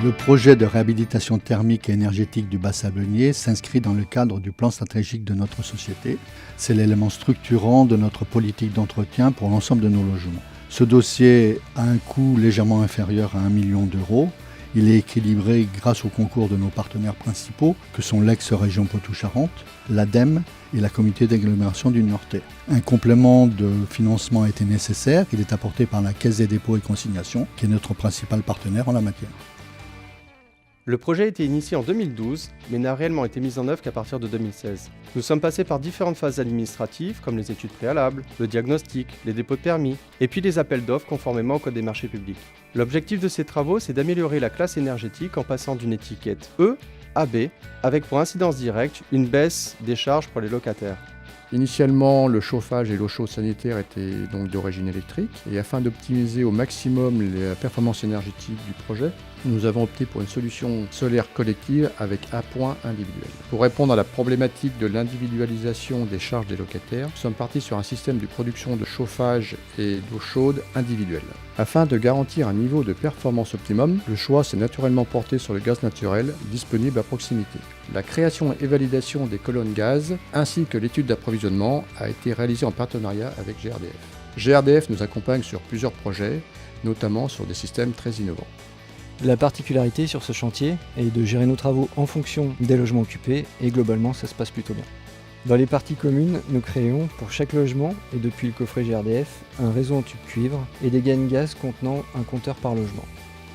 Le projet de réhabilitation thermique et énergétique du bassin sablonnier s'inscrit dans le cadre du plan stratégique de notre société. C'est l'élément structurant de notre politique d'entretien pour l'ensemble de nos logements. Ce dossier a un coût légèrement inférieur à 1 million d'euros. Il est équilibré grâce au concours de nos partenaires principaux, que sont l'ex-région Poitou-Charentes, l'ADEME et la communauté d'agglomération du Niortais. Un complément de financement a été nécessaire. Il est apporté par la Caisse des dépôts et consignations, qui est notre principal partenaire en la matière. Le projet a été initié en 2012, mais n'a réellement été mis en œuvre qu'à partir de 2016. Nous sommes passés par différentes phases administratives, comme les études préalables, le diagnostic, les dépôts de permis, et puis les appels d'offres conformément au Code des marchés publics. L'objectif de ces travaux, c'est d'améliorer la classe énergétique en passant d'une étiquette E à B, avec pour incidence directe une baisse des charges pour les locataires. Initialement, le chauffage et l'eau chaude sanitaire étaient donc d'origine électrique et afin d'optimiser au maximum la performance énergétique du projet, nous avons opté pour une solution solaire collective avec appoint individuel. Pour répondre à la problématique de l'individualisation des charges des locataires, nous sommes partis sur un système de production de chauffage et d'eau chaude individuelle. Afin de garantir un niveau de performance optimum, le choix s'est naturellement porté sur le gaz naturel disponible à proximité. La création et validation des colonnes gaz ainsi que l'étude d'approvisionnement a été réalisée en partenariat avec GRDF. GRDF nous accompagne sur plusieurs projets, notamment sur des systèmes très innovants. La particularité sur ce chantier est de gérer nos travaux en fonction des logements occupés et globalement ça se passe plutôt bien. Dans les parties communes, nous créons pour chaque logement et depuis le coffret GRDF un réseau en tube cuivre et des gaines gaz contenant un compteur par logement.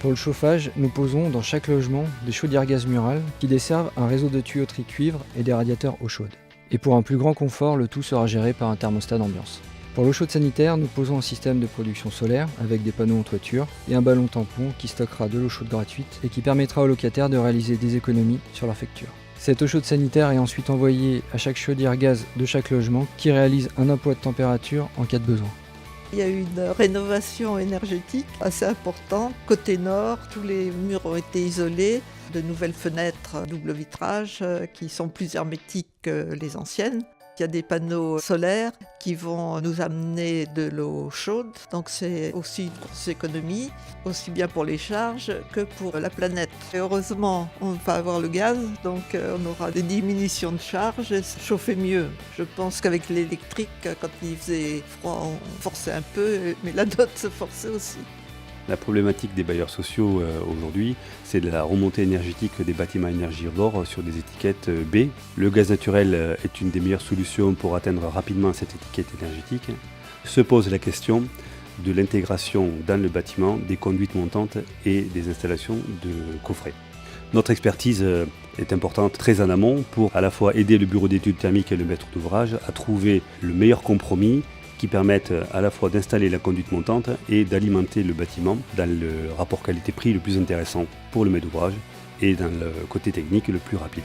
Pour le chauffage, nous posons dans chaque logement des chaudières gaz murales qui desservent un réseau de tuyauterie cuivre et des radiateurs eau chaude. Et pour un plus grand confort, le tout sera géré par un thermostat d'ambiance. Pour l'eau chaude sanitaire, nous posons un système de production solaire avec des panneaux en toiture et un ballon tampon qui stockera de l'eau chaude gratuite et qui permettra aux locataires de réaliser des économies sur leur facture. Cette eau chaude sanitaire est ensuite envoyée à chaque chaudière gaz de chaque logement qui réalise un emploi de température en cas de besoin. Il y a eu une rénovation énergétique assez importante. Côté nord, tous les murs ont été isolés. De nouvelles fenêtres double vitrage qui sont plus hermétiques que les anciennes. Il y a des panneaux solaires qui vont nous amener de l'eau chaude. Donc c'est aussi une grosse économie, aussi bien pour les charges que pour la planète. Et heureusement, on va avoir le gaz, donc on aura des diminutions de charges et se chauffer mieux. Je pense qu'avec l'électrique, quand il faisait froid, on forçait un peu, mais la dot se forçait aussi. La problématique des bailleurs sociaux aujourd'hui, c'est de la remontée énergétique des bâtiments énergivores sur des étiquettes B. Le gaz naturel est une des meilleures solutions pour atteindre rapidement cette étiquette énergétique. Se pose la question de l'intégration dans le bâtiment des conduites montantes et des installations de coffrets. Notre expertise est importante très en amont pour à la fois aider le bureau d'études thermiques et le maître d'ouvrage à trouver le meilleur compromis qui permettent à la fois d'installer la conduite montante et d'alimenter le bâtiment dans le rapport qualité-prix le plus intéressant pour le maître d'ouvrage et dans le côté technique le plus rapide.